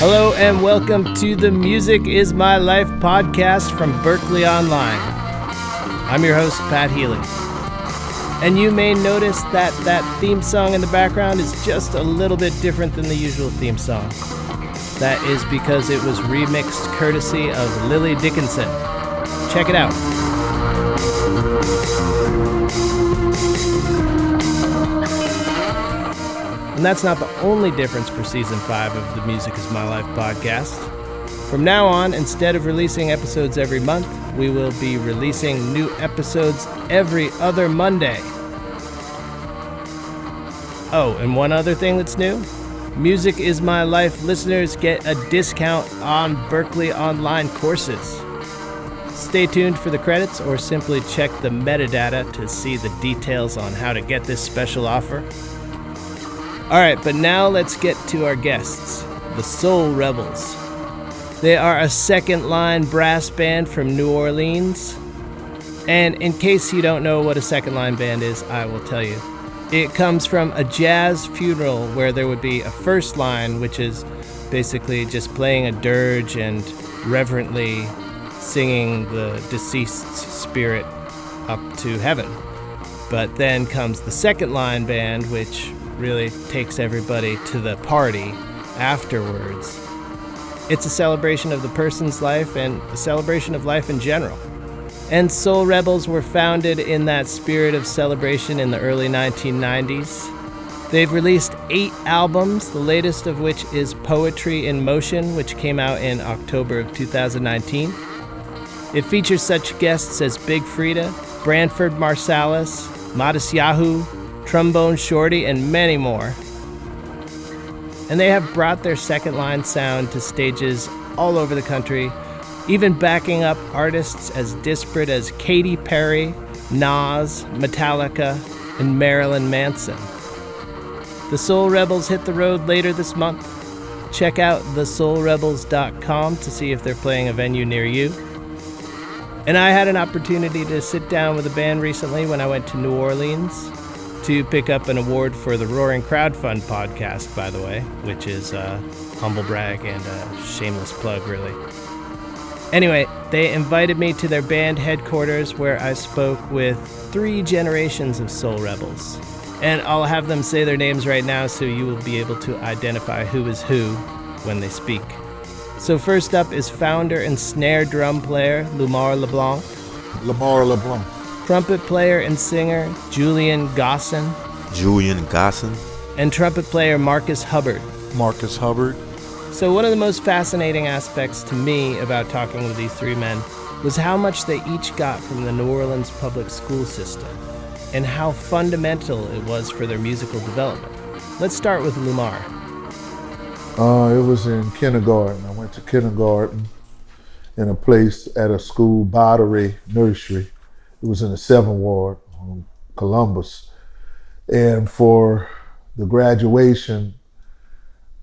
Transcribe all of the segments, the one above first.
Hello and welcome to the Music is My Life podcast from Berklee Online. I'm your host, Pat Healy. And you may notice that that theme song in the background is just a little bit different than the usual theme song. That is because it was remixed courtesy of Lily Dickinson. Check it out. And that's not the only difference for Season 5 of the Music is My Life podcast. From now on, instead of releasing episodes every month, we will be releasing new episodes every other Monday. Oh, and one other thing that's new. Music is My Life listeners get a discount on Berklee Online courses. Stay tuned for the credits or simply check the metadata to see the details on how to get this special offer. Alright, but now let's get to our guests, the Soul Rebels. They are a second-line brass band from New Orleans. And in case you don't know what a second-line band is, I will tell you. It comes from a jazz funeral where there would be a first line, which is basically just playing a dirge and reverently singing the deceased's spirit up to heaven. But then comes the second-line band, which really takes everybody to the party afterwards. It's a celebration of the person's life and a celebration of life in general. And Soul Rebels were founded in that spirit of celebration in the early 1990s. They've released 8 albums, the latest of which is Poetry in Motion, which came out in October of 2019. It features such guests as Big Frida, Branford Marsalis, Modest Yahoo, Trombone Shorty, and many more. And they have brought their second line sound to stages all over the country, even backing up artists as disparate as Katy Perry, Nas, Metallica, and Marilyn Manson. The Soul Rebels hit the road later this month. Check out thesoulrebels.com to see if they're playing a venue near you. And I had an opportunity to sit down with a band recently when I went to New Orleans to pick up an award for the Roaring Crowdfund podcast, by the way, which is a humble brag and a shameless plug, really. Anyway, they invited me to their band headquarters where I spoke with 3 generations of Soul Rebels. And I'll have them say their names right now so you will be able to identify who is who when they speak. So first up is founder and snare drum player Lumar LeBlanc. Lumar LeBlanc. Trumpet player and singer Julian Gosin. Julian Gosin. And trumpet player Marcus Hubbard. Marcus Hubbard. So one of the most fascinating aspects to me about talking with these 3 men was how much they each got from the New Orleans public school system and how fundamental it was for their musical development. Let's start with Lumar. It was in kindergarten. I went to kindergarten in a place at a school, Battery Nursery. It was in the 7th Ward, Columbus. And for the graduation,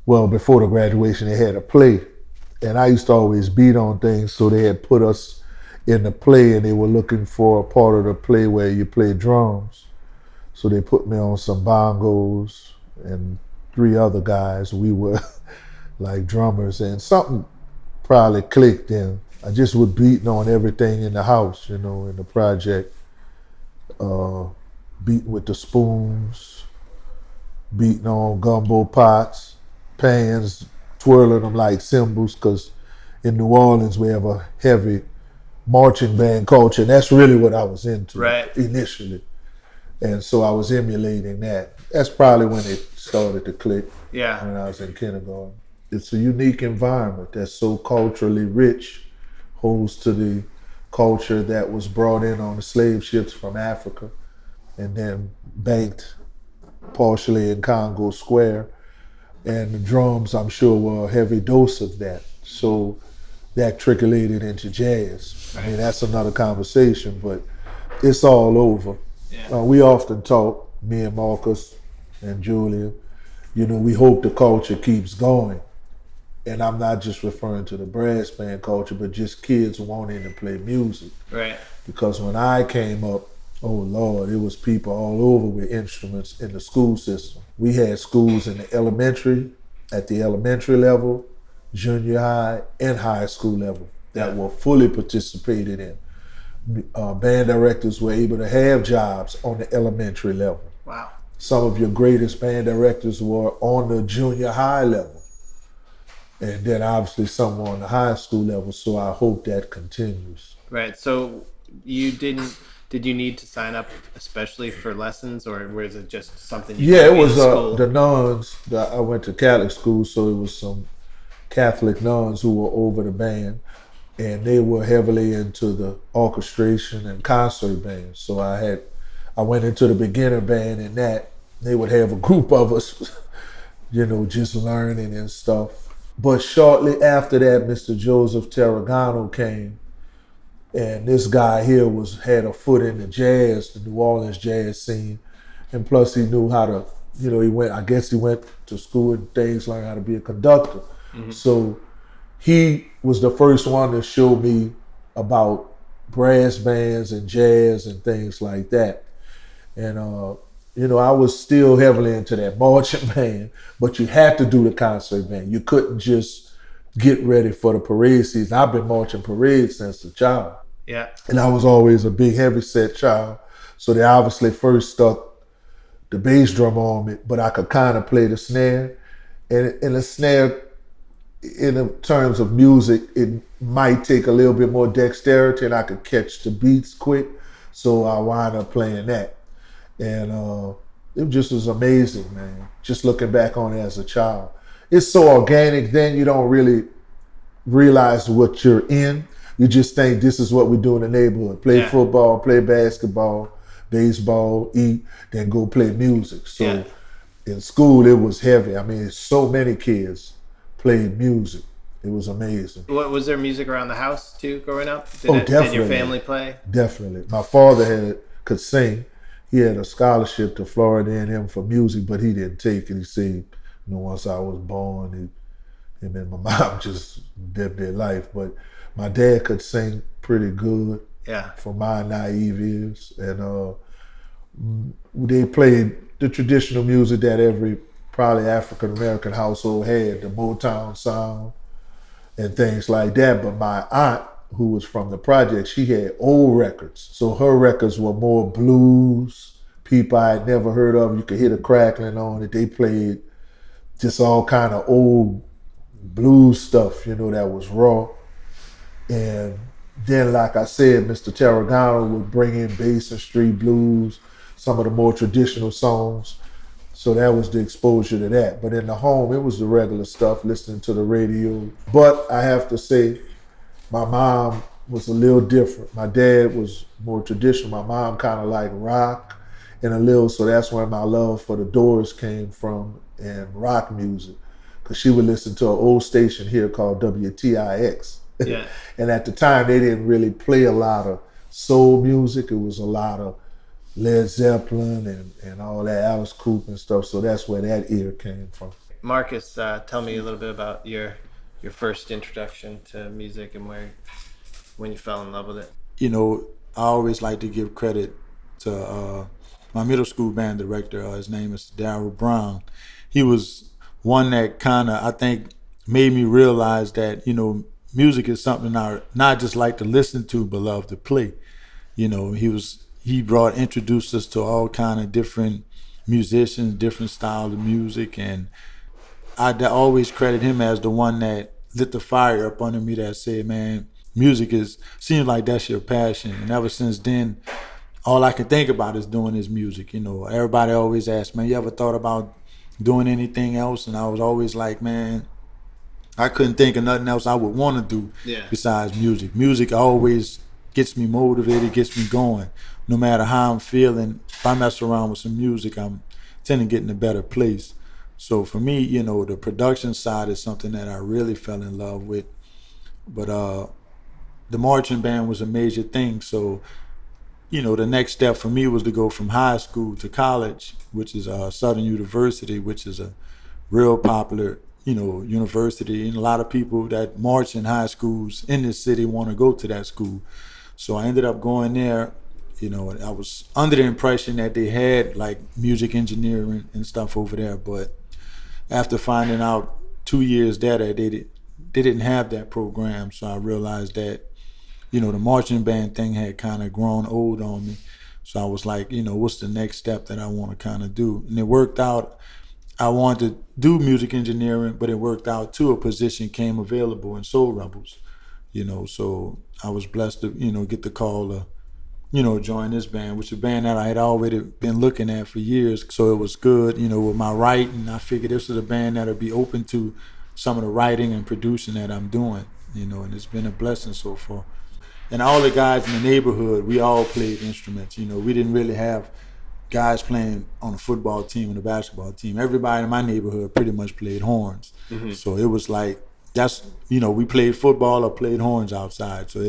well, before the graduation, they had a play. And I used to always beat on things, so they had put us in the play, and they were looking for a part of the play where you play drums. So they put me on some bongos, and 3 other guys, we were like drummers, and something probably clicked in. I just was beating on everything in the house, in the project. Beating with the spoons, beating on gumbo pots, pans, twirling them like cymbals, because in New Orleans we have a heavy marching band culture, and that's really what I was into initially. And so I was emulating that. That's probably when it started to click, when I was in kindergarten. It's a unique environment that's so culturally rich, holds to the culture that was brought in on the slave ships from Africa and then banked partially in Congo Square. And the drums, I'm sure, were a heavy dose of that. So that trickulated into jazz. I mean, that's another conversation, but it's all over. Yeah. We often talk, me and Marcus and Julian, we hope the culture keeps going. And I'm not just referring to the brass band culture, but just kids wanting to play music. Right. Because when I came up, oh Lord, it was people all over with instruments in the school system. We had schools in the elementary, at the elementary level, junior high, and high school level that were fully participated in. Band directors were able to have jobs on the elementary level. Wow. Some of your greatest band directors were on the junior high level. And then obviously some were on the high school level, so I hope that continues. Right. So did you need to sign up especially for lessons, or was it just something you Yeah, could it was in school? the nuns. I went to Catholic school, so it was some Catholic nuns who were over the band, and they were heavily into the orchestration and concert bands. So I went into the beginner band, and that they would have a group of us, just learning and stuff. But shortly after that, Mr. Joseph Tarragano came, and this guy here had a foot in the New Orleans jazz scene, and plus he knew how to, he went to school and things, learned how to be a conductor. Mm-hmm. So he was the first one to show me about brass bands and jazz and things like that. And I was still heavily into that marching band, but you had to do the concert band. You couldn't just get ready for the parade season. I've been marching parades since a child. Yeah. And I was always a big heavy set child. So they obviously first stuck the bass drum on me, but I could kind of play the snare. And the snare, in terms of music, it might take a little bit more dexterity, and I could catch the beats quick. So I wound up playing that. And it just was amazing, man. Just looking back on it as a child. It's so organic then, you don't really realize what you're in. You just think this is what we do in the neighborhood. Play football, play basketball, baseball, eat, then go play music. So in school, it was heavy. I mean, so many kids played music. It was amazing. What was there music around the house too growing up? Definitely. Did your family play? Definitely. My father could sing. He had a scholarship to Florida A&M for music, but he didn't take it. He said, once I was born, him and my mom just lived their life. But my dad could sing pretty good. Yeah. For my naive ears. And they played the traditional music that every probably African-American household had, the Motown sound and things like that. But my aunt, who was from the project, she had old records. So her records were more blues, people I had never heard of. You could hear the crackling on it. They played just all kind of old blues stuff, that was raw. And then, like I said, Mr. Tarragano would bring in bass and street blues, some of the more traditional songs. So that was the exposure to that. But in the home, it was the regular stuff, listening to the radio. But I have to say, my mom was a little different. My dad was more traditional. My mom kind of liked rock and a little, so that's where my love for the Doors came from and rock music. Because she would listen to an old station here called WTIX. Yeah. And at the time, they didn't really play a lot of soul music. It was a lot of Led Zeppelin and all that, Alice Cooper and stuff. So that's where that ear came from. Marcus, tell me a little bit about your first introduction to music and when you fell in love with it. I always like to give credit to my middle school band director. His name is Darryl Brown. He was one that kind of, I think, made me realize that, music is something I not just like to listen to, but love to play. He introduced us to all kind of different musicians, different styles of music, and I always credit him as the one that lit the fire up under me that said, man, music seems like that's your passion. And ever since then, all I can think about is doing this music. Everybody always asks, man, you ever thought about doing anything else? And I was always like, man, I couldn't think of nothing else I would want to do besides music. Music always gets me motivated, gets me going. No matter how I'm feeling, if I mess around with some music, I'm tending to get in a better place. So for me, the production side is something that I really fell in love with. But the marching band was a major thing. So, the next step for me was to go from high school to college, which is Southern University, which is a real popular, university. And a lot of people that march in high schools in this city want to go to that school. So I ended up going there. I was under the impression that they had like music engineering and stuff over there, but after finding out 2 years there that they didn't have that program. So I realized that, you know, the marching band thing had kind of grown old on me. So I was like, you know, what's the next step that I want to kind of do? And it worked out. I wanted to do music engineering, but it worked out too. A position came available in Soul Rebels, you know. So I was blessed to, you know, get the call to, you know, join this band, which is a band that I had already been looking at for years. So it was good, you know, with my writing. I figured this was a band that'll be open to some of the writing and producing that I'm doing, you know, and it's been a blessing so far. And all the guys in the neighborhood, we all played instruments. You know, we didn't really have guys playing on a football team and a basketball team. Everybody in my neighborhood pretty much played horns. Mm-hmm. So it was like, that's, you know, we played football or played horns outside. So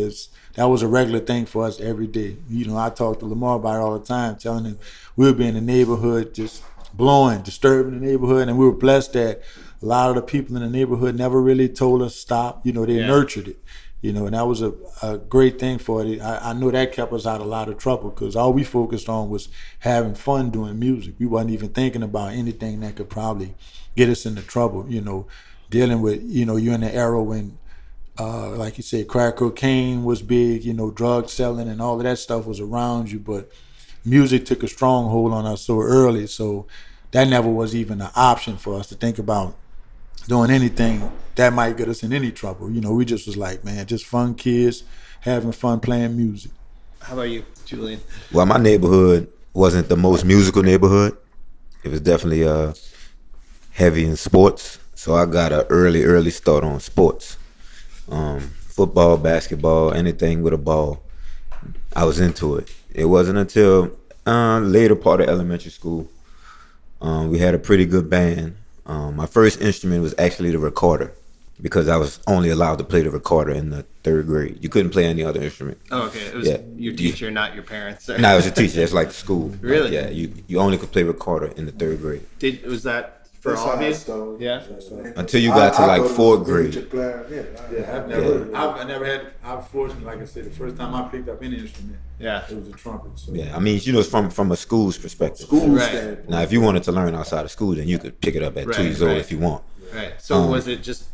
that was a regular thing for us every day. You know, I talk to Lumar about it all the time, telling him we would be in the neighborhood just blowing, disturbing the neighborhood. And we were blessed that a lot of the people in the neighborhood never really told us stop. You know, they nurtured it. You know, and that was a great thing for it. I know that kept us out of a lot of trouble because all we focused on was having fun doing music. We wasn't even thinking about anything that could probably get us into trouble, you know, dealing with, you know, you're in the era when, like you said, crack cocaine was big, you know, drug selling and all of that stuff was around you, but music took a strong hold on us so early, so that never was even an option for us to think about doing anything that might get us in any trouble. You know, we just was like, man, just fun kids having fun playing music. How about you, Julian? Well, my neighborhood wasn't the most musical neighborhood. It was definitely heavy in sports. So I got an early start on sports. Football, basketball, anything with a ball. I was into it. It wasn't until later part of elementary school. We had a pretty good band. My first instrument was actually the recorder because I was only allowed to play the recorder in the 3rd grade. You couldn't play any other instrument. Oh, okay. It was your teacher, not your parents. No, it was your teacher. It's like school. Really? Like, yeah, you only could play recorder in the 3rd grade. Was that for all of you? Yeah. Until you got to like 4th grade. I've never had. I was fortunate, like I said, the first time I picked up any instrument, it was a trumpet. So. Yeah, I mean, you know, it's from a school's perspective. Right. Now, if you wanted to learn outside of school, then you could pick it up at 2 years old if you want. Right. So was it just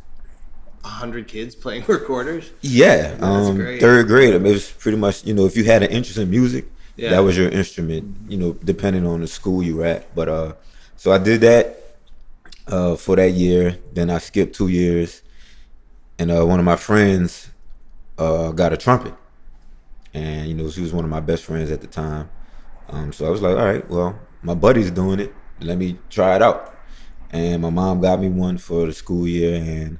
100 kids playing recorders? Yeah. That's great. 3rd grade, I mean, it was pretty much, you know, if you had an interest in music, that was your instrument, you know, depending on the school you were at. But so I did that for that year. Then I skipped 2 years, and one of my friends got a trumpet, and you know, she was one of my best friends at the time. So I was like, all right, well, my buddy's doing it, let me try it out. And my mom got me one for the school year, and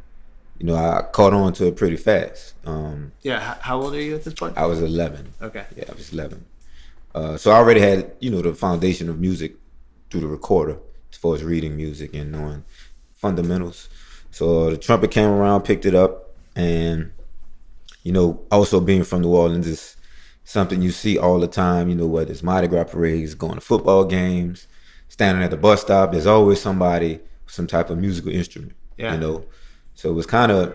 you know, I caught on to it pretty fast. How old are you at this point? I was 11. Okay. Yeah, I was 11. So I already had, you know, the foundation of music through the recorder, as far as reading music and knowing fundamentals. So the trumpet came around, picked it up, and you know, also being from New Orleans is something you see all the time, you know, whether it's Mardi Gras parades, going to football games, standing at the bus stop, there's always somebody with some type of musical instrument, you know. So it was kind of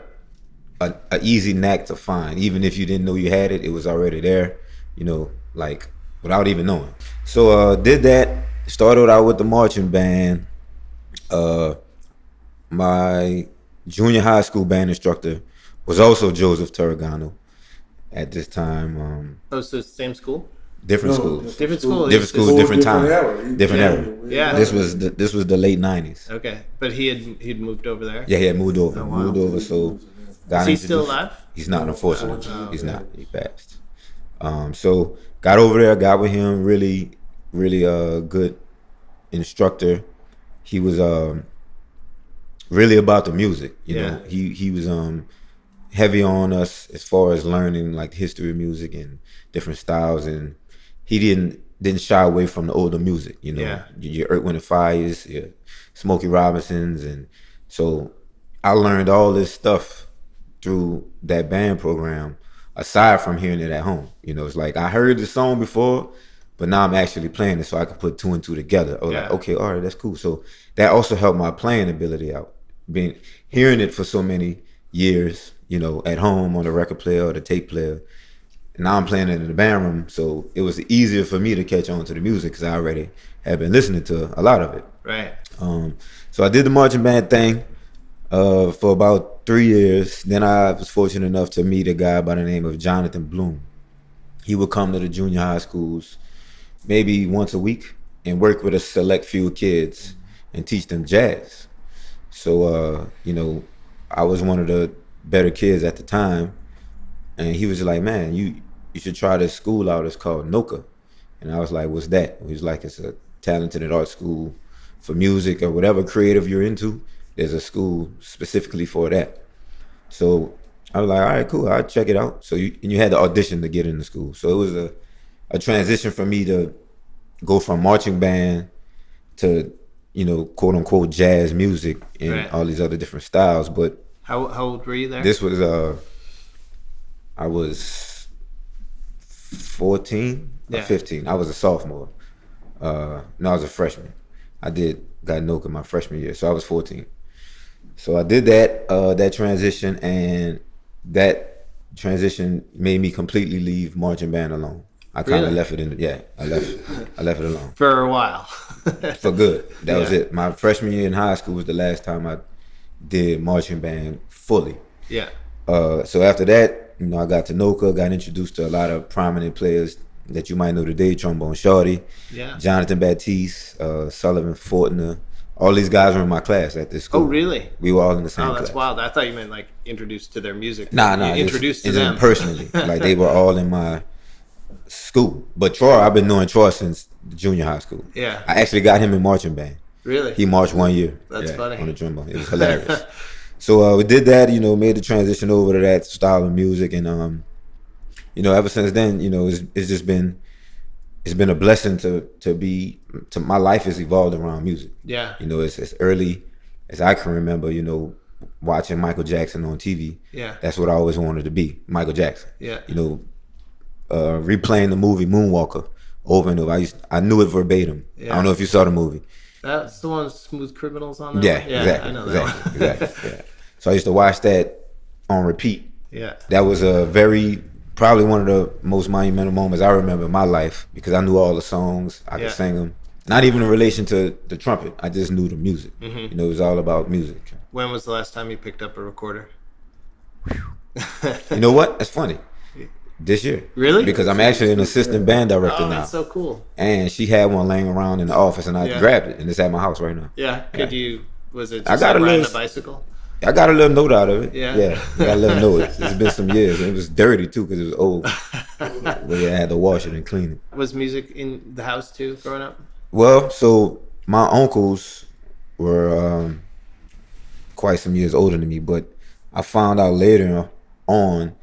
an easy knack to find. Even if you didn't know you had it, it was already there, you know, like without even knowing. So did that, started out with the marching band. My junior high school band instructor was also Joseph Turagano at this time. So same school? Different schools. Different school. Different time. Different era. Yeah. This was the late 90s. Okay, but he'd moved over there. Yeah, he had moved over. Moved over. So is he still alive? He's not, unfortunately. He's not. He passed. So got over there. Got with him. Really good instructor. He was really about the music. You know, he was heavy on us as far as learning like history of music and different styles, and he didn't shy away from the older music. You know, your Earth, Wind and Fires, your Smokey Robinsons, and so I learned all this stuff through that band program. Aside from hearing it at home, you know, it's like I heard the song before, but now I'm actually playing it, so I can put 2 and 2 together. Oh, like, okay, all right, that's cool. So that also helped my playing ability out. Hearing it for so many years, you know, at home on the record player or the tape player. Now I'm playing it in the band room, so it was easier for me to catch on to the music because I already had been listening to a lot of it. Right. So I did the marching band thing. For about 3 years. Then I was fortunate enough to meet a guy by the name of Jonathan Bloom. He would come to the junior high schools maybe once a week and work with a select few kids and teach them jazz. So, I was one of the better kids at the time. And he was like, man, you should try this school out. It's called NOCA. And I was like, what's that? He was like, it's a talented art school for music or whatever creative you're into. There's a school specifically for that. So I was like, all right, cool, I'll check it out. So you had to audition to get into school. So it was a transition for me to go from marching band to, quote unquote jazz music and all these other different styles. But how old were you there? This was I was 14 or 15. I was a sophomore. No, I was a freshman. I got NOCA my freshman year, so I was 14. So I did that transition, and that transition made me completely leave marching band alone. I kind of left it I left it alone. For a while. For good. That was it. My freshman year in high school was the last time I did marching band fully. Yeah. So after that, I got to NOCA, got introduced to a lot of prominent players that you might know today, Trombone Shorty, Jonathan Baptiste, Sullivan Fortner. All these guys were in my class at this school. Oh, really? We were all in the same class. Oh, that's wild. I thought you meant like introduced to their music. Nah, introduced to them. Personally. Like they were all in my school. But Troy, I've been knowing Troy since junior high school. Yeah. I actually got him in marching band. Really? He marched 1 year. That's funny. On the trombone. It was hilarious. So we did that, made the transition over to that style of music, and ever since then, it's been a blessing to my life has evolved around music. Yeah. It's as early as I can remember, watching Michael Jackson on TV. Yeah. That's what I always wanted to be, Michael Jackson. Yeah. Replaying the movie Moonwalker over and over. I knew it verbatim. Yeah. I don't know if you saw the movie. That's the one with Smooth Criminals on there? Yeah, exactly. I know that one. Exactly. Yeah. So I used to watch that on repeat. Yeah. That was probably one of the most monumental moments I remember in my life, because I knew all the songs. I could sing them. Not even in relation to the trumpet. I just knew the music. Mm-hmm. It was all about music. When was the last time you picked up a recorder? You know what? That's funny. This year. Really? Because I'm actually an assistant band director now. Oh, that's so cool. And she had one laying around in the office, and I grabbed it, and it's at my house right now. Yeah. Was it just I got riding a bicycle? I got a little note out of it. Yeah. I got a little note. It's been some years, and it was dirty too because it was old. We had to wash it and clean it. Was music in the house too growing up? Well, so my uncles were quite some years older than me, but I found out later on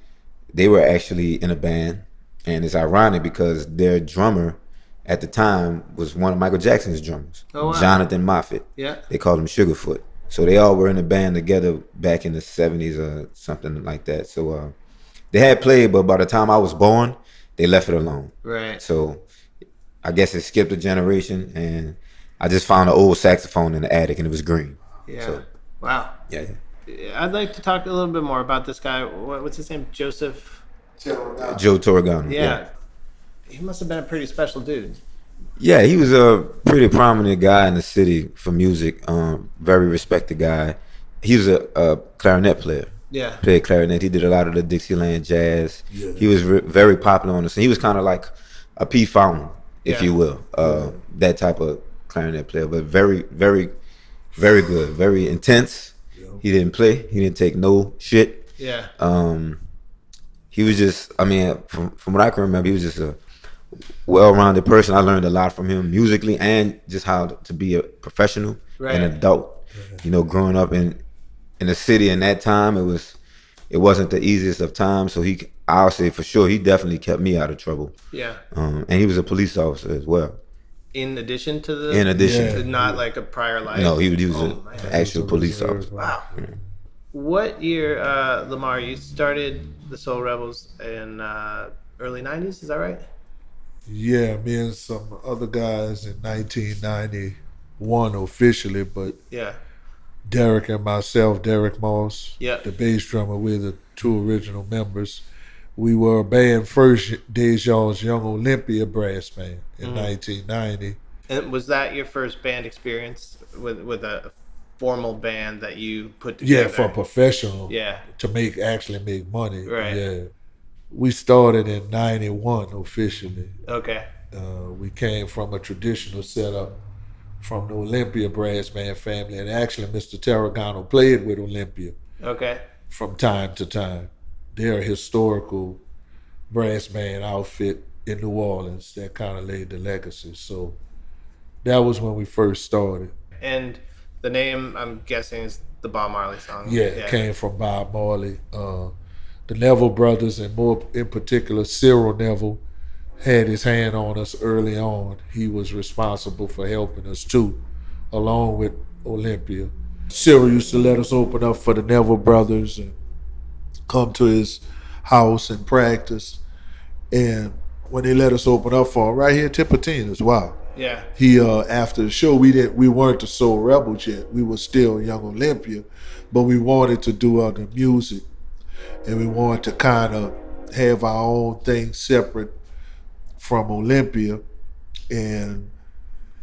they were actually in a band, and it's ironic because their drummer at the time was one of Michael Jackson's drummers, Jonathan Moffett. Yeah. They called him Sugarfoot. So they all were in a band together back in the 70s or something like that. So they had played, but by the time I was born, they left it alone. Right. So I guess it skipped a generation, and I just found an old saxophone in the attic, and it was green. Yeah. So, wow. Yeah. I'd like to talk a little bit more about this guy. What's his name? Joe Torregano. Yeah. He must have been a pretty special dude. Yeah, he was a pretty prominent guy in the city for music. Very respected guy. He was a clarinet player. Yeah. Played clarinet. He did a lot of the Dixieland jazz. Yeah. He was very popular on the scene. He was kind of like a P. Fountain, if you will. That type of clarinet player, but very, very, very good. Very intense. He didn't play. He didn't take no shit. Yeah. He was just, from what I can remember, he was just a well-rounded person. I learned a lot from him musically and just how to be a professional and adult. Growing up in the city in that time, it wasn't the easiest of times. So I'll say for sure, he definitely kept me out of trouble. Yeah. And he was a police officer as well. In addition to the... In addition. Not like a prior life? No, he was an actual police officer. Wow. Yeah. What year, Lamar, you started the Soul Rebels in early 90s, is that right? Yeah, me and some other guys in 1991 officially, but Derek and myself, Derek Moss, the bass drummer, we're the two original members. We were a band first, Dejan's Young Olympia brass band in 1990. And was that your first band experience with a formal band that you put together. Yeah, for professional. Yeah. To actually make money. Right. Yeah. We started in 91 officially. Okay. We came from a traditional setup from the Olympia brass band family, and actually Mr. Tarragano played with Olympia. Okay. From time to time. They're a historical brass band outfit in New Orleans that kind of laid the legacy. So that was when we first started. And the name, I'm guessing, is the Bob Marley song. Yeah, it came from Bob Marley. The Neville brothers, and more in particular Cyril Neville, had his hand on us early on. He was responsible for helping us too, along with Olympia. Cyril used to let us open up for the Neville brothers and come to his house and practice. And when they let us open up for him, right here at Tipperton as well. Yeah. He after the show, we weren't the Soul Rebels yet. We were still Young Olympia, but we wanted to do other music. And we wanted to kind of have our own thing separate from Olympia. And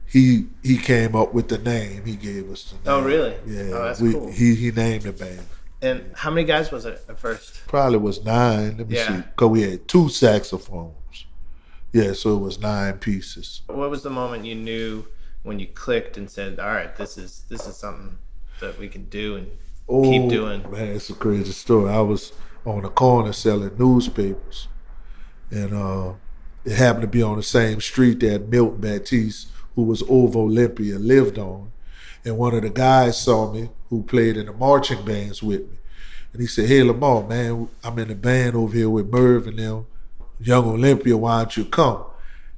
he came up with the name. He gave us the name. Oh, really? Yeah. Oh, that's cool. He named the band. And how many guys was it at first? Probably was 9. Let me see. Because we had 2 saxophones. Yeah, so it was 9 pieces. What was the moment you knew when you clicked and said, all right, this is something that we can do and keep doing? Man, it's a crazy story. I was on the corner selling newspapers. And it happened to be on the same street that Milton Baptiste, who was over Olympia, lived on. And one of the guys saw me who played in the marching bands with me. And he said, hey, Lamar, man, I'm in the band over here with Merv and them. Young Olympia, why don't you come?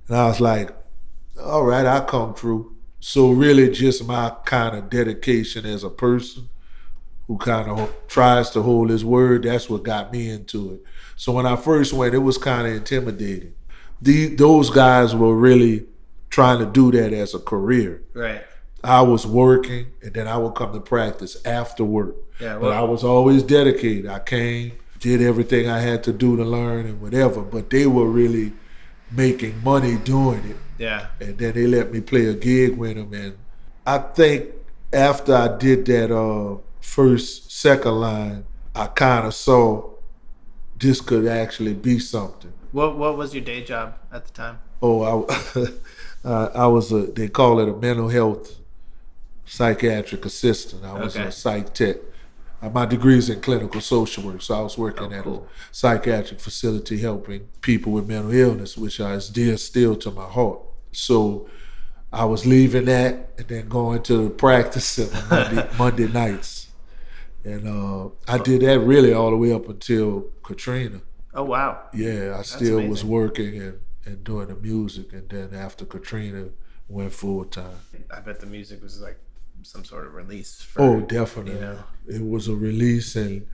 And I was like, all right, I'll come through. So really just my kind of dedication as a person who kind of tries to hold his word, that's what got me into it. So when I first went, it was kind of intimidating. Those guys were really trying to do that as a career. Right. I was working, and then I would come to practice after work. Yeah, well, but I was always dedicated. I came, did everything I had to do to learn and whatever, but they were really making money doing it. Yeah. And then they let me play a gig with them. And I think after I did that second line, I kind of saw this could actually be something. What was your day job at the time? Oh, I was they call it a mental health psychiatric assistant. I was a psych tech. My degree is in clinical social work, so I was working at a psychiatric facility helping people with mental illness, which is dear still to my heart. So I was leaving that and then going to the practice on Monday nights. And I did that really all the way up until Katrina. Oh, wow. Yeah, I still was working and doing the music. And then after Katrina, went full time. I bet the music was like some sort of release. For, definitely. You know? It was a release, and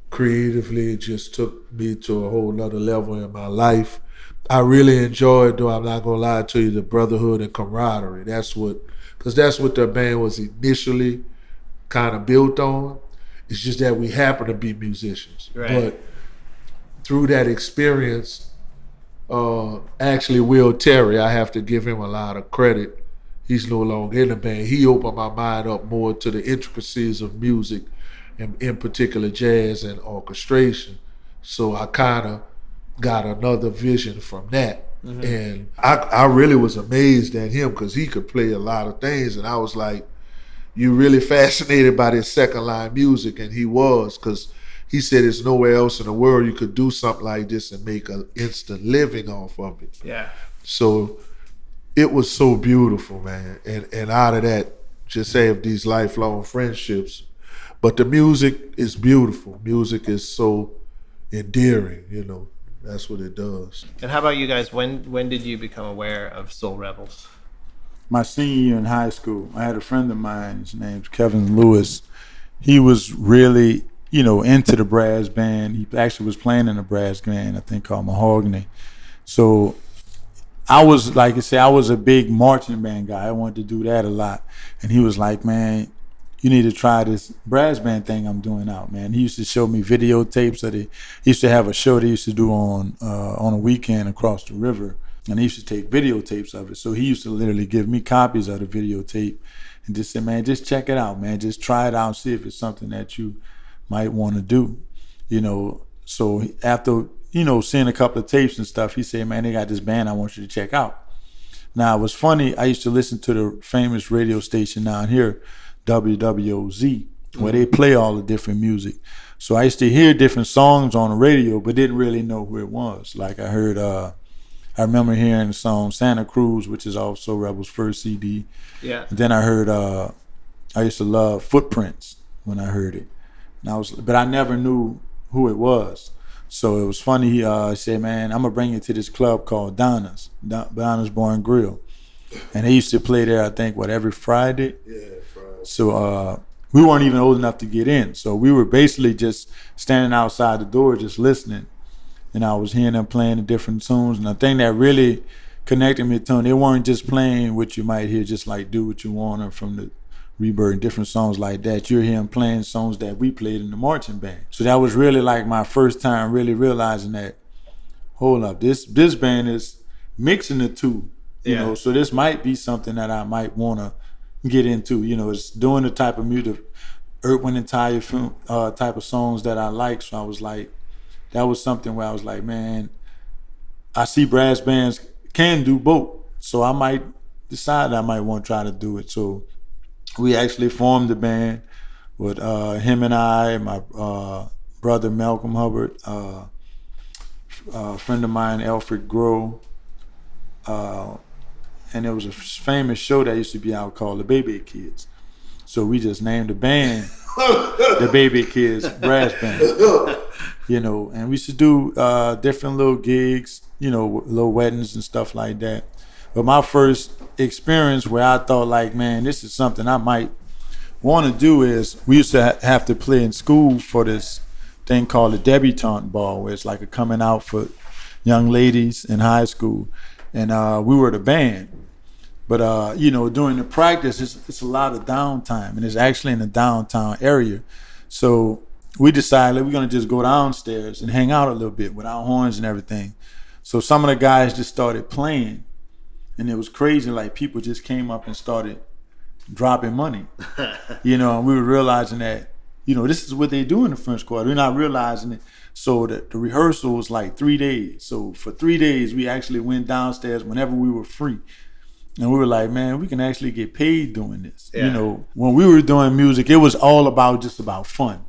creatively it just took me to a whole nother level in my life. I really enjoyed, though I'm not gonna lie to you, the brotherhood and camaraderie. Because that's what the band was initially kind of built on. It's just that we happen to be musicians. Right. But through that experience, actually Will Terry, I have to give him a lot of credit. He's no longer in the band. He opened my mind up more to the intricacies of music, and in particular jazz and orchestration. So I kind of got another vision from that. Mm-hmm. And I really was amazed at him because he could play a lot of things. And I was like, you really fascinated by this second line music? And he was, because he said there's nowhere else in the world you could do something like this and make an instant living off of it. Yeah. So it was so beautiful, man. And out of that, just have these lifelong friendships. But the music is beautiful. Music is so endearing, you know. That's what it does. And how about you guys? When did you become aware of Soul Rebels? My senior year in high school, I had a friend of mine, his name's Kevin Lewis. He was really, into the brass band. He actually was playing in a brass band, I think called Mahogany. So I was, like I said, I was a big marching band guy. I wanted to do that a lot. And he was like, man, you need to try this brass band thing I'm doing out, man. He used to show me videotapes of it. He used to have a show they used to do on a weekend across the river. And he used to take videotapes of it. So he used to literally give me copies of the videotape and just said, man, just check it out, man. Just try it out and see if it's something that you might want to do. So after, seeing a couple of tapes and stuff, he said, man, they got this band I want you to check out. Now, it was funny, I used to listen to the famous radio station down here, WWOZ, where they play all the different music. So I used to hear different songs on the radio, but didn't really know who it was. Like I remember hearing the song Santa Cruz, which is also Rebel's first CD. Yeah. And then I heard, I used to love Footprints when I heard it. But I never knew who it was. So it was funny, he said, man, I'm gonna bring you to this club called Donna's Bar and Grill. And they used to play there, I think, every Friday? Yeah, Friday. So we weren't even old enough to get in. So we were basically just standing outside the door just listening. And I was hearing them playing the different tunes. And the thing that really connected me to them, they weren't just playing what you might hear, just like Do What You Want or from the Rebirth and different songs like that. You're hearing playing songs that we played in the marching band. So that was really like my first time really realizing that, hold up, this band is mixing the two, you know, so this might be something that I might want to get into. It's doing the type of music, Earth, Wind & Fire type of songs that I like. So I was like, that was something where I was like, man, I see brass bands can do both. So I might decide I might want to try to do it. So we actually formed the band with him and I, my brother Malcolm Hubbard, a friend of mine, Alfred Groh, and there was a famous show that used to be out called The Baby Kids. So we just named the band The Baby Kids Brass Band. And we used to do different little gigs, little weddings and stuff like that. But my first experience where I thought like, man, this is something I might want to do is we used to have to play in school for this thing called the debutante ball, where it's like a coming out for young ladies in high school. And we were the band. But, during the practice, it's a lot of downtime, and it's actually in the downtown area. So we decided we're going to just go downstairs and hang out a little bit with our horns and everything. So some of the guys just started playing. And it was crazy, like people just came up and started dropping money. And we were realizing that, this is what they do in the French Quarter. We're not realizing it. So the rehearsal was like 3 days. So for 3 days, we actually went downstairs whenever we were free. And we were like, man, we can actually get paid doing this. Yeah. When we were doing music, it was all just about fun.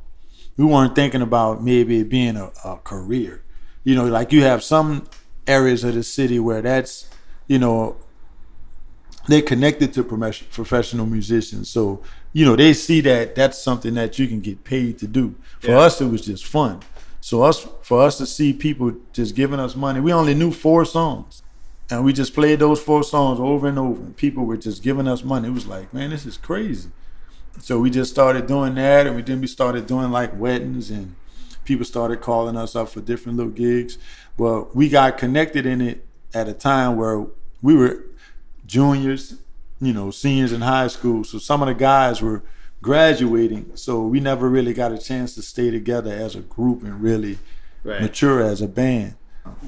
We weren't thinking about maybe it being a career. Like you have some areas of the city where that's, they're connected to professional musicians. So, they see that that's something that you can get paid to do. For us, it was just fun. So for us to see people just giving us money, we only knew 4 songs. And we just played those 4 songs over and over. And people were just giving us money. It was like, man, this is crazy. So we just started doing that. And then we started doing like weddings. And people started calling us up for different little gigs. But we got connected in it at a time where we were juniors, seniors in high school. So some of the guys were graduating. So we never really got a chance to stay together as a group and really mature as a band.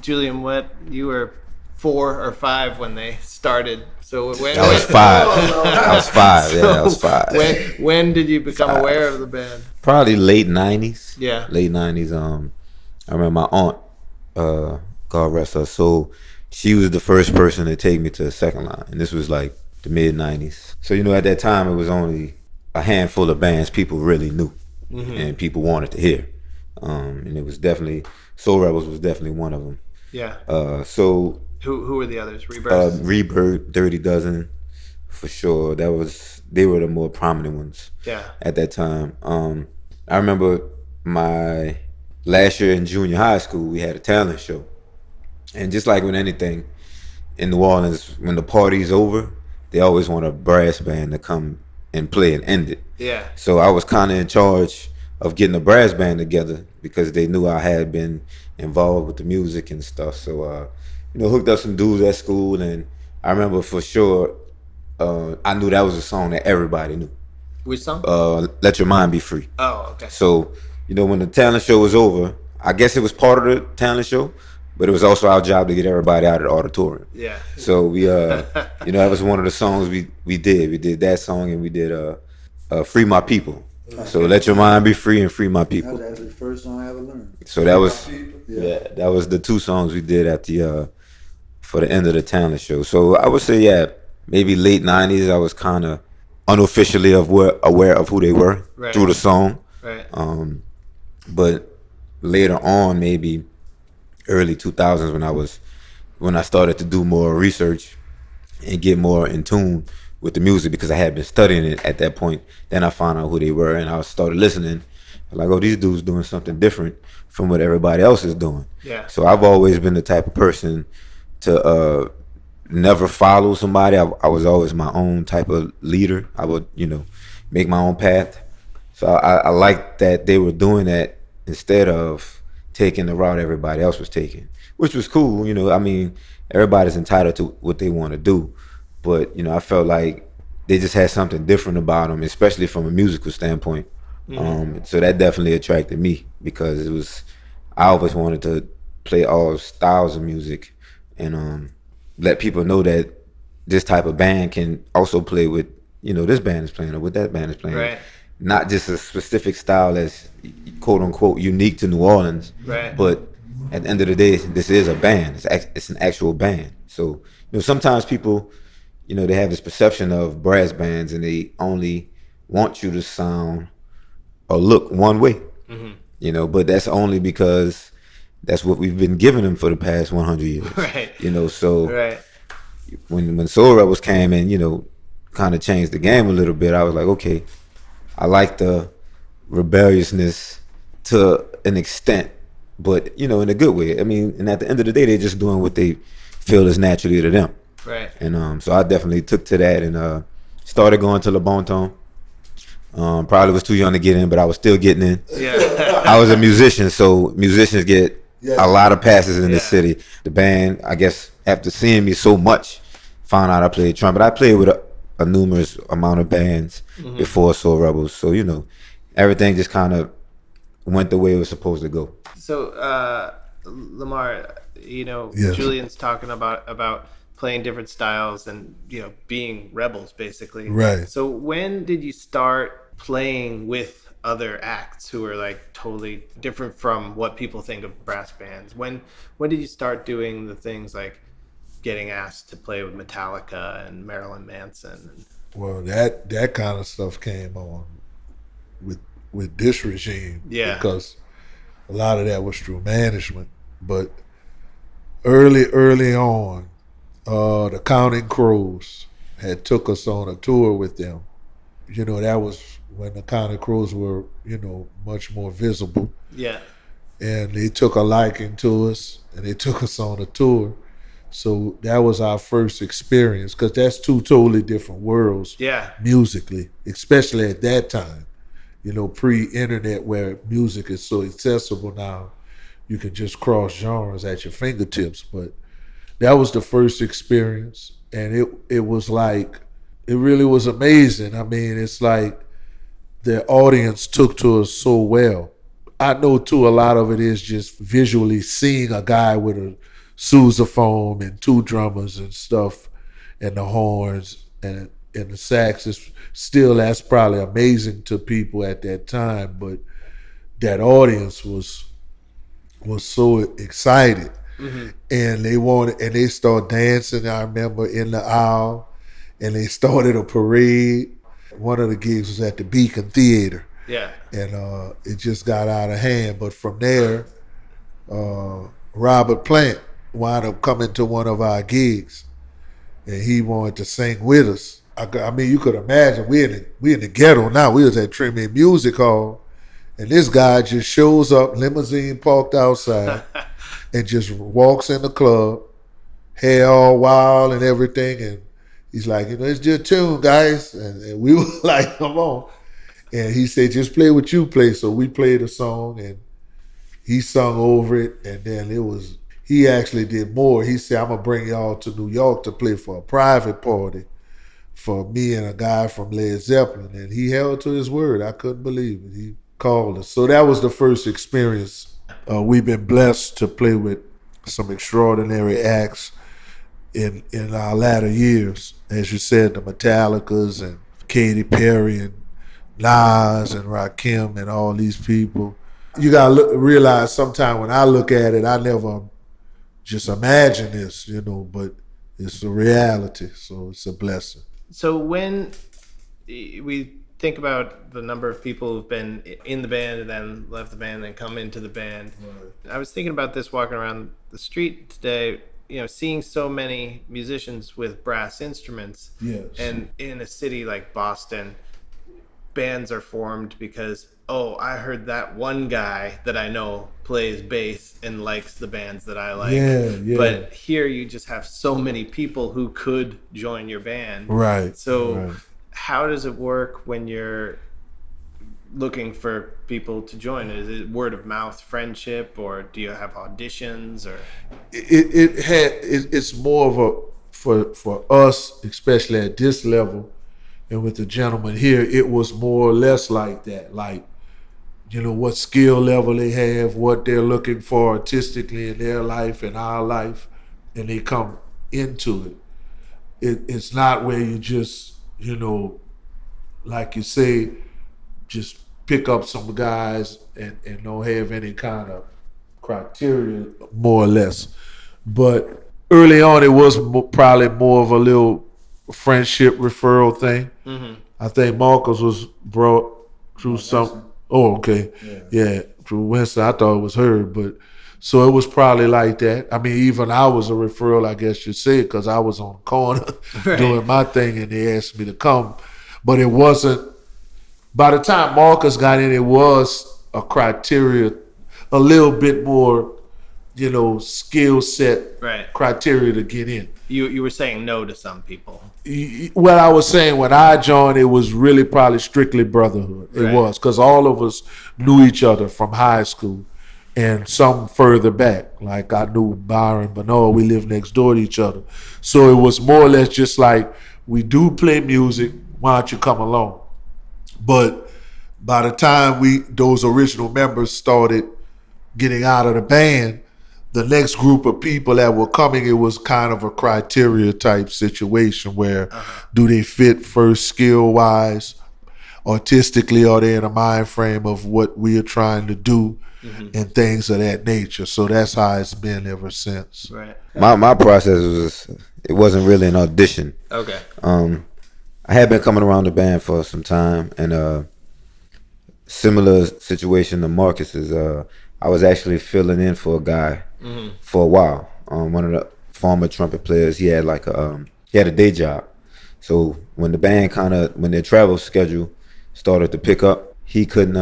Julian, you were 4 or 5 when they started. So when, I was 5. I was 5. Yeah, I was 5. When did you become aware of the band? Probably late 90s. Yeah. Late 90s. I remember my aunt, God rest her soul, she was the first person to take me to the second line. And this was like the mid 90s. So, at that time it was only a handful of bands people really knew and people wanted to hear. And it was definitely, Soul Rebels was definitely one of them. Yeah. So who were the others? Rebirth? Rebirth, Dirty Dozen, for sure. They were the more prominent ones. Yeah. At that time. I remember my last year in junior high school, we had a talent show. And just like with anything in New Orleans, when the party's over, they always want a brass band to come and play and end it. Yeah. So I was kind of in charge of getting a brass band together because they knew I had been involved with the music and stuff. So, hooked up some dudes at school, and I remember for sure, I knew that was a song that everybody knew. Which song? Let Your Mind Be Free. Oh, okay. So, when the talent show was over, I guess it was part of the talent show, but it was also our job to get everybody out of the auditorium. Yeah. So we, that was one of the songs we did. We did that song, and we did "Free My People." So let your mind be free and free my people. That was actually the first song I ever learned. So that was that was the two songs we did at the for the end of the talent show. So I would say maybe late '90s. I was kind of unofficially aware of who they were through the song. Right. But later on, maybe early 2000s, when I started to do more research and get more in tune with the music, because I had been studying it at that point. Then I found out who they were, and I started listening. Like, oh, these dudes doing something different from what everybody else is doing. Yeah. So I've always been the type of person to never follow somebody. I was always my own type of leader. I would, make my own path. So I liked that they were doing that instead of taking the route everybody else was taking, which was cool. I mean, everybody's entitled to what they want to do. But, I felt like they just had something different about them, especially from a musical standpoint. Mm-hmm. So that definitely attracted me, because I always wanted to play all styles of music and let people know that this type of band can also play with, this band is playing or what that band is playing. Right. Not just a specific style that's quote unquote unique to New Orleans, right. But at the end of the day, this is a band. It's an actual band. So, sometimes people, they have this perception of brass bands and they only want you to sound or look one way, mm-hmm. But that's only because that's what we've been giving them for the past 100 years. Right. So right. when Soul Rebels came and, kind of changed the game a little bit, I was like, okay, I like the rebelliousness to an extent, but, in a good way. I mean, and at the end of the day, they're just doing what they feel is naturally to them. Right. And so I definitely took to that and started going to Le Bon Ton. Probably was too young to get in, but I was still getting in. Yeah. I was a musician, so musicians get a lot of passes in the city. The band, I guess, after seeing me so much, found out I played trumpet. I played with a numerous amount of bands mm-hmm. before Soul Rebels, so everything just kind of went the way it was supposed to go. So, Lamar, Julian's talking about playing different styles and being rebels, basically. Right. So when did you start playing with other acts who are like totally different from what people think of brass bands? When did you start doing the things like getting asked to play with Metallica and Marilyn Manson? Well, that kind of stuff came on with this regime. Yeah. Because a lot of that was through management. But early on, the Counting Crows had took us on a tour with them. That was when the Counting Crows were, much more visible. Yeah. And they took a liking to us and they took us on a tour. So that was our first experience, because that's two totally different worlds musically, especially at that time. Pre-internet, where music is so accessible now, you can just cross genres at your fingertips. But that was the first experience, and it was like, it really was amazing. I mean, it's like the audience took to us so well. I know too, a lot of it is just visually seeing a guy with a sousaphone and two drummers and stuff, and the horns and the sax is still, that's probably amazing to people at that time. But that audience was so excited. Mm-hmm. And they started dancing, I remember, in the aisle, and they started a parade. One of the gigs was at the Beacon Theater. Yeah. And it just got out of hand. But from there, Robert Plant wound up coming to one of our gigs, and he wanted to sing with us. I mean, you could imagine, we in the ghetto now. We was at Trimmy Music Hall, and this guy just shows up, limousine parked outside, and just walks in the club, hair all wild and everything, and he's like, it's just a tune, guys. And we were like, come on. And he said, just play what you play. So we played a song, and he sung over it, and then he actually did more. He said, I'm going to bring y'all to New York to play for a private party for me and a guy from Led Zeppelin. And he held to his word. I couldn't believe it. He called us. So that was the first experience. We've been blessed to play with some extraordinary acts in our latter years. As you said, the Metallicas and Katy Perry and Nas and Rakim and all these people. You gotta realize sometime when I look at it, I never just imagine this, but it's a reality, so it's a blessing. So when we think about the number of people who've been in the band and then left the band and come into the band, right. I was thinking about this walking around the street today, seeing so many musicians with brass instruments. Yes. And in a city like Boston, bands are formed because, I heard that one guy that I know plays bass and likes the bands that I like. Yeah. But here you just have so many people who could join your band. Right. So how does it work when you're looking for people to join? Is it word of mouth friendship, or do you have auditions? Or it's more of a for us, especially at this level, and with the gentleman here, it was more or less like that. Like, what skill level they have, what they're looking for artistically in their life and our life, and they come into it. It's not where you just, like you say, just pick up some guys and don't have any kind of criteria, more or less. But early on, it was probably more of a little friendship referral thing. Mm-hmm. I think Marcus was brought through some. Oh, okay. Yeah, through Winston. I thought it was her, but so it was probably like that. I mean, even I was a referral, I guess you'd say, because I was on the corner doing my thing, and they asked me to come. But it wasn't. By the time Marcus got in, it was a criteria, a little bit more, skill set criteria to get in. You were saying no to some people. Well, I was saying when I joined, it was really probably strictly brotherhood. It was, because all of us knew each other from high school, and some further back. Like I knew Byron Bernard, we lived next door to each other. So it was more or less just like, we do play music, why don't you come along? But by the time those original members started getting out of the band, the next group of people that were coming, it was kind of a criteria type situation where do they fit first skill wise, artistically, are they in a mind frame of what we are trying to do, and things of that nature. So that's how it's been ever since. Right. My process wasn't really an audition. Okay. I had been coming around the band for some time, and similar situation to Marcus's. I was actually filling in for a guy for a while. One of the former trumpet players, he had he had a day job. So when the band when their travel schedule started to pick up, he couldn't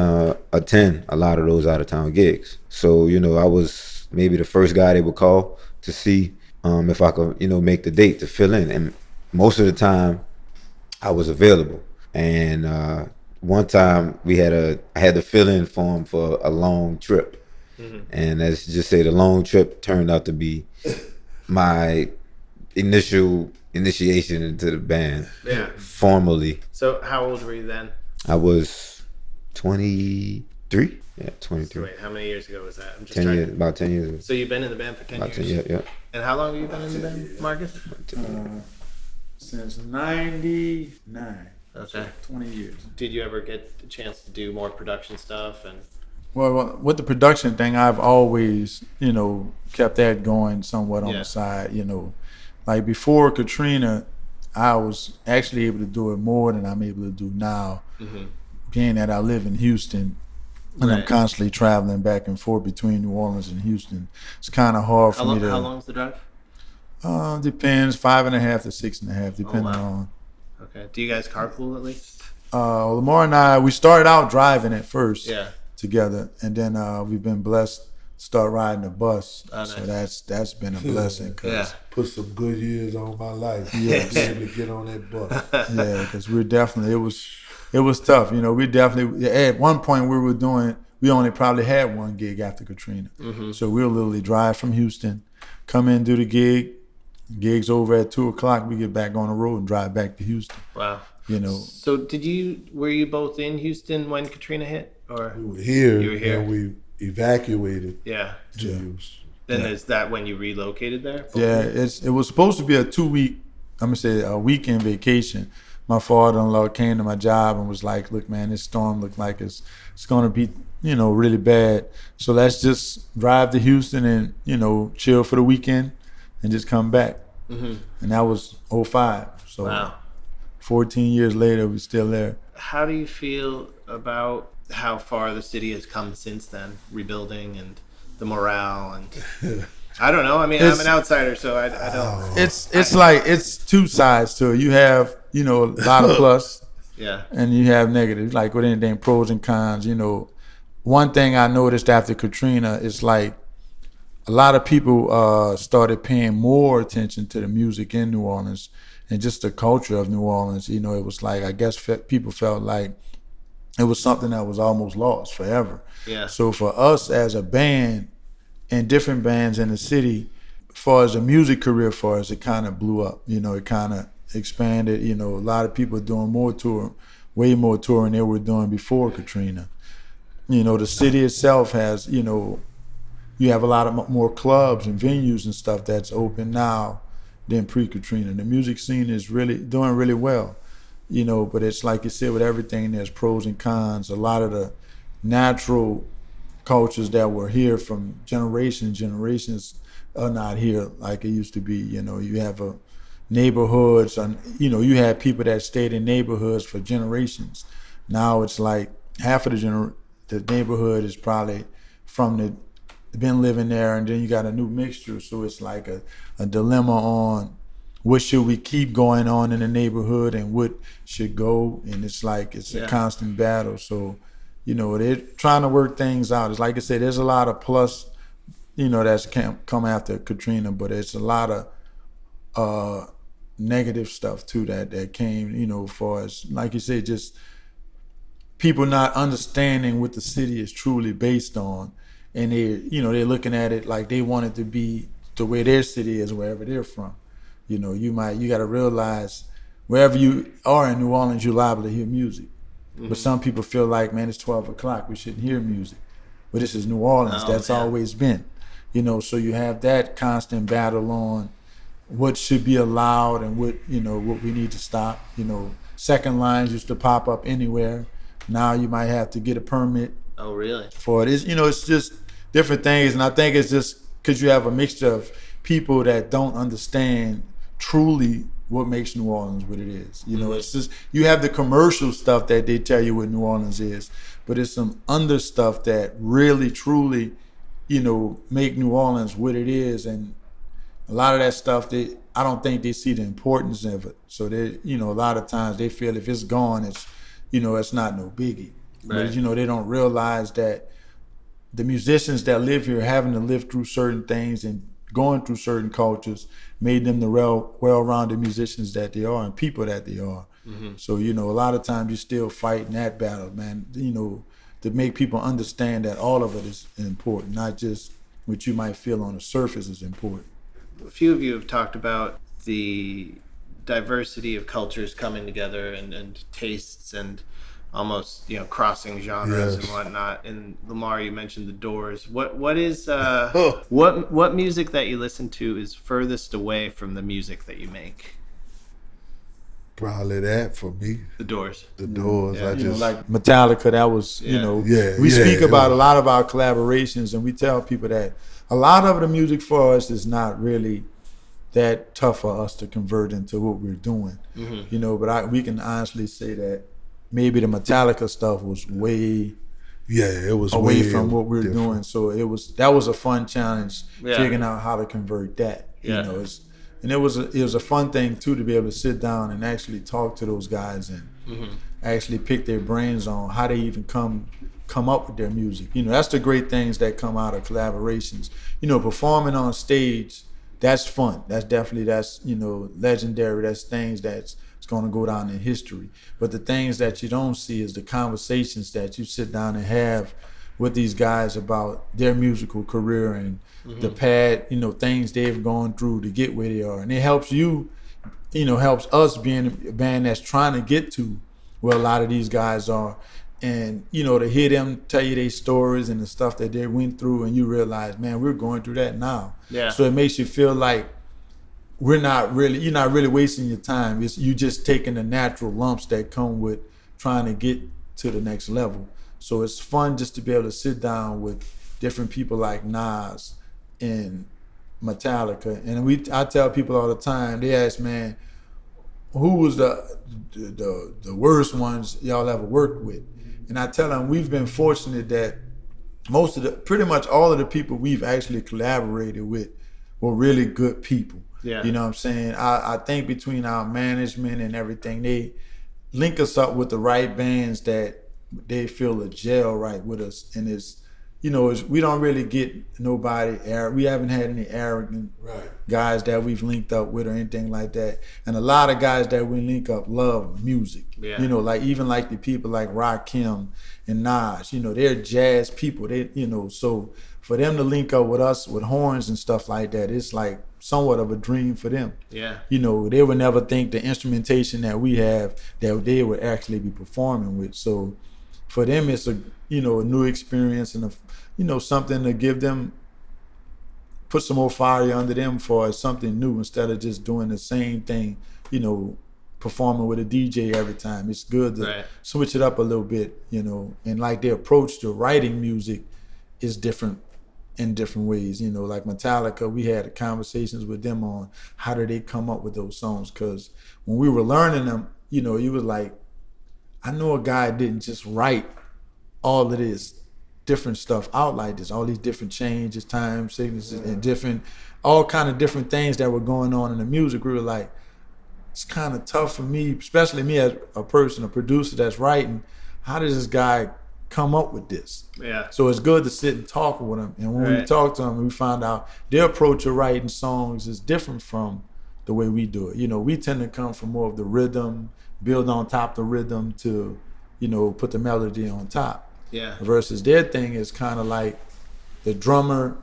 attend a lot of those out of town gigs. So I was maybe the first guy they would call to see if I could make the date to fill in, and most of the time I was available. And one time I had to fill in for him for a long trip. And let's just say the long trip turned out to be my initiation into the band. Yeah. Formally. So how old were you then? I was 23. Yeah, 23. So wait, how many years ago was that? I'm just about 10 years ago. So you've been in the band for 10 years? Yeah. And how long have you been in the band, Marcus? Since 99. Okay. 20 years. Did you ever get the chance to do more production stuff? And Well, with the production thing, I've always, kept that going somewhat on the side, Like before Katrina, I was actually able to do it more than I'm able to do now. Being that I live in Houston, and I'm constantly traveling back and forth between New Orleans and Houston. It's kind of hard for me to... How long is the drive? Depends, 5.5 to 6.5, depending on... Okay. Do you guys carpool at least? Lamar and I, we started out driving at first. Yeah. Together, and then we've been blessed to start riding a bus. Nice. So that's been a blessing. Put some good years on my life. Yeah, to be able to get on that bus. Yeah, because we're definitely it was tough. We definitely at one point we only probably had one gig after Katrina. So we'll literally drive from Houston, come in, do the gig's over at 2:00. We get back on the road and drive back to Houston. Wow. So were you both in Houston when Katrina hit? Or we were here, you were here, and we evacuated. Yeah. To Houston. Then is that when you relocated there? Yeah, it was supposed to be a 2-week, I'm gonna say a weekend vacation. My father-in-law came to my job and was like, "Look, man, this storm looked like it's gonna be, really bad. So let's just drive to Houston and, chill for the weekend and just come back." Mm-hmm. And that was 2005. So wow. 14 years later, we're still there. How do you feel about how far the city has come since then, rebuilding and the morale and I don't know. I mean, I'm an outsider, so I don't. It's two sides to it. You have a lot of plus, yeah, and you have negatives. Like with anything, pros and cons. One thing I noticed after Katrina is like a lot of people started paying more attention to the music in New Orleans and just the culture of New Orleans. It was like I guess people felt like it was something that was almost lost forever. Yeah. So for us as a band and different bands in the city, as far as a music career for us, it kind of blew up. It kind of expanded. A lot of people are doing more touring, way more touring than they were doing before Katrina. The city itself has, you have a lot of more clubs and venues and stuff that's open now than pre-Katrina. The music scene is really doing really well. But it's like you said, with everything, there's pros and cons. A lot of the natural cultures that were here from generations are not here like it used to be. You have neighborhoods, and you had people that stayed in neighborhoods for generations. Now it's like half of the neighborhood is probably been living there, and then you got a new mixture. So it's like a dilemma on what should we keep going on in the neighborhood and what should go, and it's like it's a constant battle. So they're trying to work things out. It's like I said, there's a lot of plus, that's come after Katrina, but it's a lot of negative stuff too that came, for us. Like you said, just people not understanding what the city is truly based on, and they're looking at it like they want it to be the way their city is, wherever they're from. You got to realize wherever you are in New Orleans, you're liable to hear music. But some people feel like, man, it's 12 o'clock, we shouldn't hear music. But this is New Orleans, that's always been. So you have that constant battle on what should be allowed and what we need to stop. Second lines used to pop up anywhere. Now you might have to get a permit. Oh, really? For it. It's just different things. And I think it's just because you have a mixture of people that don't understand truly what makes New Orleans what it is. It's just, you have the commercial stuff that they tell you what New Orleans is, but it's some under stuff that really, truly, make New Orleans what it is. And a lot of that stuff, I don't think they see the importance of it. So they, a lot of times they feel if it's gone, it's, it's not no biggie. Right. But, they don't realize that the musicians that live here having to live through certain things and going through certain cultures made them the well-rounded musicians that they are and people that they are. Mm-hmm. So, a lot of times you're still fighting that battle, man, to make people understand that all of it is important, not just what you might feel on the surface is important. A few of you have talked about the diversity of cultures coming together and tastes and almost crossing genres and whatnot. And Lumar, you mentioned the Doors. What is what music that you listen to is furthest away from the music that you make? Probably that for me. The Doors. The Doors. Yeah. Like Metallica, that was we speak about a lot of our collaborations, and we tell people that a lot of the music for us is not really that tough for us to convert into what we're doing. Mm-hmm. But we can honestly say that maybe the Metallica stuff was way it was away way from what we're doing. So that was a fun challenge figuring out how to convert that. It was a fun thing too to be able to sit down and actually talk to those guys and actually pick their brains on how they even come up with their music. That's the great things that come out of collaborations. Performing on stage, that's fun. That's legendary. That's things that's going to go down in history. But the things that you don't see is the conversations that you sit down and have with these guys about their musical career and the things they've gone through to get where they are. And it helps helps us being a band that's trying to get to where a lot of these guys are And, you know, to hear them tell you their stories and the stuff that they went through, and you realize, man, we're going through that now. Yeah. So it makes you feel like you're not really wasting your time. You just taking the natural lumps that come with trying to get to the next level. So it's fun just to be able to sit down with different people like Nas and Metallica. And I tell people all the time, they ask, man, who was the worst ones y'all ever worked with? And I tell them we've been fortunate that pretty much all of the people we've actually collaborated with were really good people. Yeah. You know what I'm saying? I think between our management and everything, they link us up with the right bands that they feel a gel right with us. And we don't really get nobody, we haven't had any arrogant guys that we've linked up with or anything like that. And a lot of guys that we link up love music. Yeah. You know, like even like the people like Rakim and Nas, you know, they're jazz people. So for them to link up with us with horns and stuff like that, it's like somewhat of a dream for them. Yeah. You know, they would never think the instrumentation that we have that they would actually be performing with. So for them, it's a new experience and something to give them, put some more fire under them for something new instead of just doing the same thing, performing with a DJ every time. It's good to switch it up a little bit, and like their approach to writing music is different in different ways. Like Metallica, we had conversations with them on how did they come up with those songs, because when we were learning them, you was like, I know a guy didn't just write all of this different stuff out like this, all these different changes, time signatures, and all kind of different things that were going on in the music. We were like, it's kind of tough for me, especially me as a producer that's writing. How does this guy come up with this? Yeah. So it's good to sit and talk with him. And when we talk to him, we find out their approach to writing songs is different from the way we do it. We tend to come from more of the rhythm, build on top of the rhythm to, put the melody on top. Yeah. Versus their thing is kind of like the drummer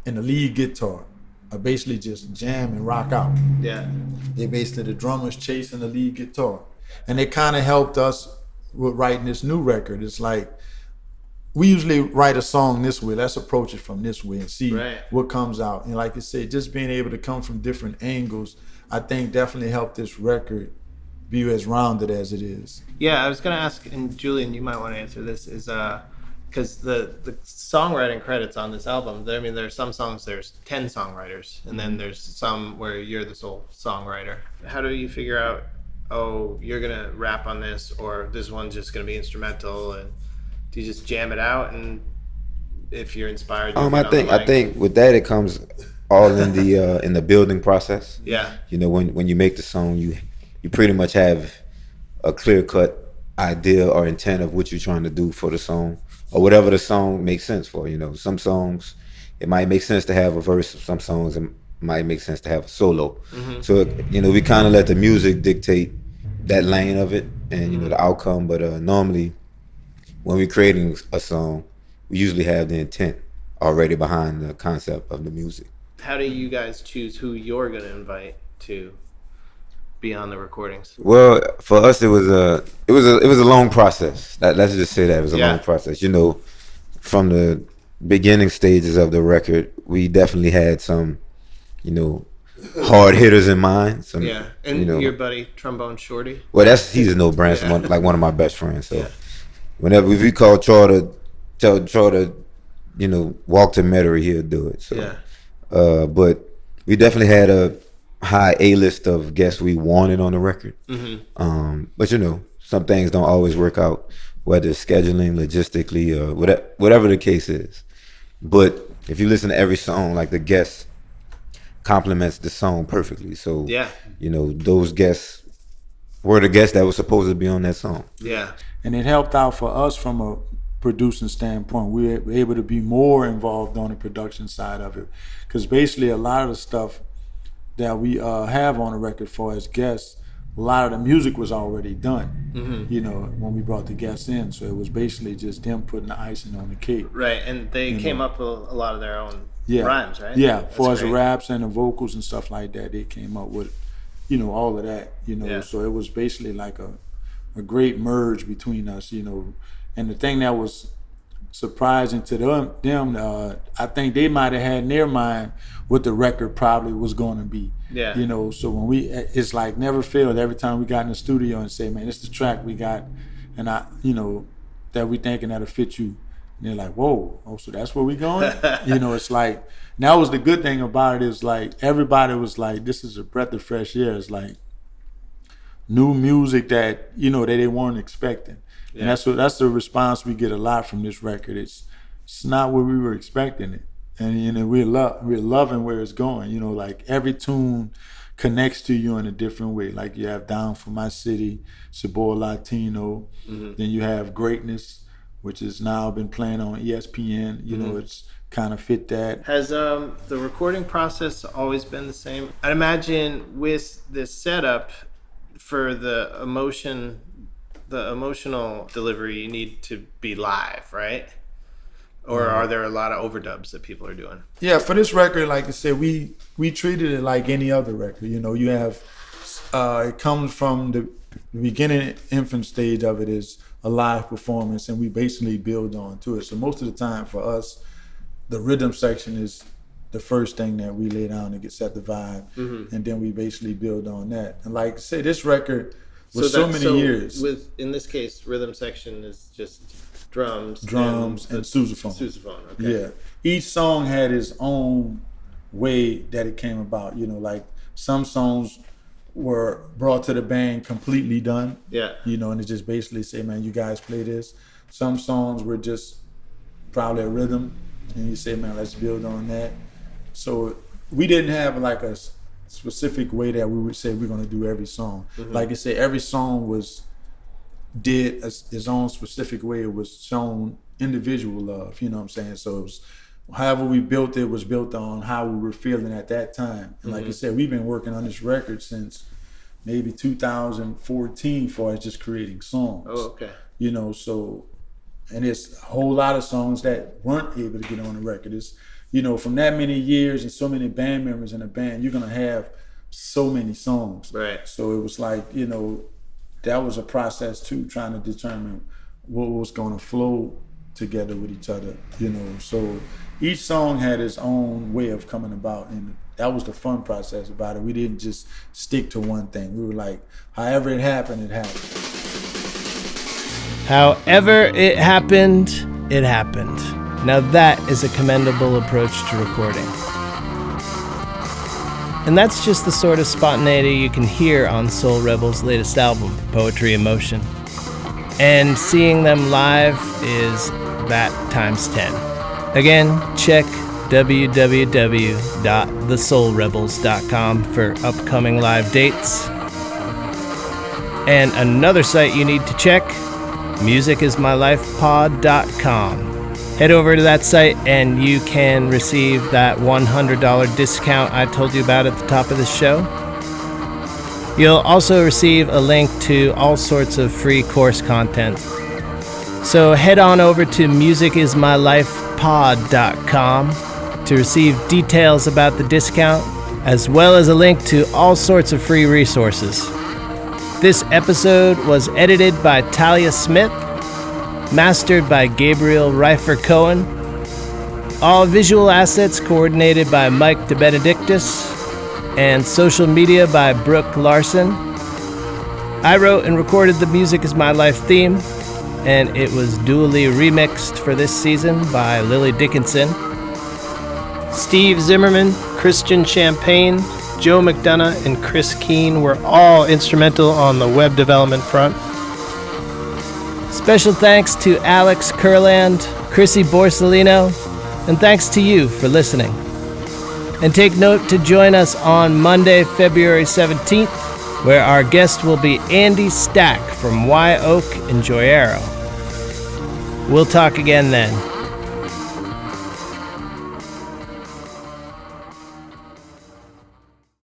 and the lead guitar are basically just jam and rock out. Yeah. They basically, the drummer's chasing the lead guitar. And it kind of helped us with writing this new record. It's like, we usually write a song this way, let's approach it from this way and see what comes out. And like I said, just being able to come from different angles, I think definitely helped this record be as rounded as it is. Yeah, I was going to ask, and Julian, you might want to answer this, is because the songwriting credits on this album, there's some songs, there's 10 songwriters, and then there's some where you're the sole songwriter. How do you figure out, you're going to rap on this, or this one's just going to be instrumental, and do you just jam it out, and if you're inspired, I think with that it comes all in the building process. Yeah. When you make the song, you pretty much have a clear-cut idea or intent of what you're trying to do for the song, or whatever the song makes sense for. Some songs, it might make sense to have a verse. Some songs, it might make sense to have a solo. Mm-hmm. So, we kind of let the music dictate that lane of it and, the outcome. But normally, when we're creating a song, we usually have the intent already behind the concept of the music. How do you guys choose who you're going to invite to be on the recordings? Well, for us, it was a long process. Let's just say that it was a long process. From the beginning stages of the record, we definitely had some, hard hitters in mind. Some, and your buddy Trombone Shorty. Well, he's a no-brainer, like one of my best friends. So whenever we call tell Troy to, walk to Metairie, he'll do it. So, but we definitely had a high A-list of guests we wanted on the record. Mm-hmm. But some things don't always work out, whether it's scheduling, logistically, or whatever the case is. But if you listen to every song, like the guest complements the song perfectly. So those guests were the guests that were supposed to be on that song. Yeah. And it helped out for us from a producing standpoint. We were able to be more involved on the production side of it, because basically a lot of the stuff that we have on the record for as guests, a lot of the music was already done, when we brought the guests in. So it was basically just them putting the icing on the cake. Right, and they came up with a lot of their own rhymes, right? Yeah, as far as the raps and the vocals and stuff like that, they came up with, all of that, So it was basically like a great merge between us, And the thing that was surprising to them, I think they might have had in their mind what the record probably was going to be. Yeah. You know, so when it's like never failed. Every time we got in the studio and say, man, this is the track we got, and that we thinking that'll fit you. And they're like, whoa, so that's where we going? It's like, that was the good thing about it, is like everybody was like, this is a breath of fresh air. It's like new music that, that they weren't expecting. Yeah. And that's the response we get a lot from this record. It's not what we were expecting it. And we're loving where it's going. Like every tune connects to you in a different way. Like you have Down for My City, Sabor Latino. Mm-hmm. Then you have Greatness, which has now been playing on ESPN. It's kind of fit that. Has the recording process always been the same? I'd imagine with this setup for the emotional delivery, you need to be live, right? Or are there a lot of overdubs that people are doing? Yeah, for this record, like I said, we treated it like any other record. You have it comes from the beginning infant stage of it is a live performance, and we basically build on to it. So most of the time for us, the rhythm section is the first thing that we lay down to set the vibe, mm-hmm. and then we basically build on that. And like I say, this record was so many years. In this case, rhythm section is just drums and sousaphone. Sousaphone, okay. Yeah. Each song had its own way that it came about. Like some songs were brought to the band completely done. Yeah. And it just basically say, man, you guys play this. Some songs were just probably a rhythm, and you say, man, let's build on that. So we didn't have like a specific way that we would say we're going to do every song. Mm-hmm. Like I said, every song did its own specific way. It was shown individual love, you know what I'm saying? So it was, however we built it was built on how we were feeling at that time. And like I said, we've been working on this record since maybe 2014 for just creating songs. Oh, okay. So, and it's a whole lot of songs that weren't able to get on the record. It's, from that many years and so many band members in a band, you're going to have so many songs. Right. So it was like, that was a process too, trying to determine what was going to flow together with each other, So each song had its own way of coming about, and that was the fun process about it. We didn't just stick to one thing. We were like, however it happened, it happened. However it happened, it happened. Now that is a commendable approach to recording. And that's just the sort of spontaneity you can hear on Soul Rebel's latest album, Poetry in Motion. And seeing them live is that times 10. Again, check www.thesoulrebels.com for upcoming live dates. And another site you need to check, musicismylifepod.com. Head over to that site and you can receive that $100 discount I told you about at the top of the show. You'll also receive a link to all sorts of free course content. So head on over to musicismylifepod.com to receive details about the discount, as well as a link to all sorts of free resources. This episode was edited by Talia Smith, mastered by Gabriel Reifer-Cohen. All visual assets coordinated by Mike DeBenedictis, and social media by Brooke Larson. I wrote and recorded the Music Is My Life theme, and it was duly remixed for this season by Lily Dickinson. Steve Zimmerman, Christian Champagne, Joe McDonough, and Chris Keene were all instrumental on the web development front. Special thanks to Alex Kurland, Chrissy Borsellino, and thanks to you for listening. And take note to join us on Monday, February 17th, where our guest will be Andy Stack from Y Oak in Joyero. We'll talk again then.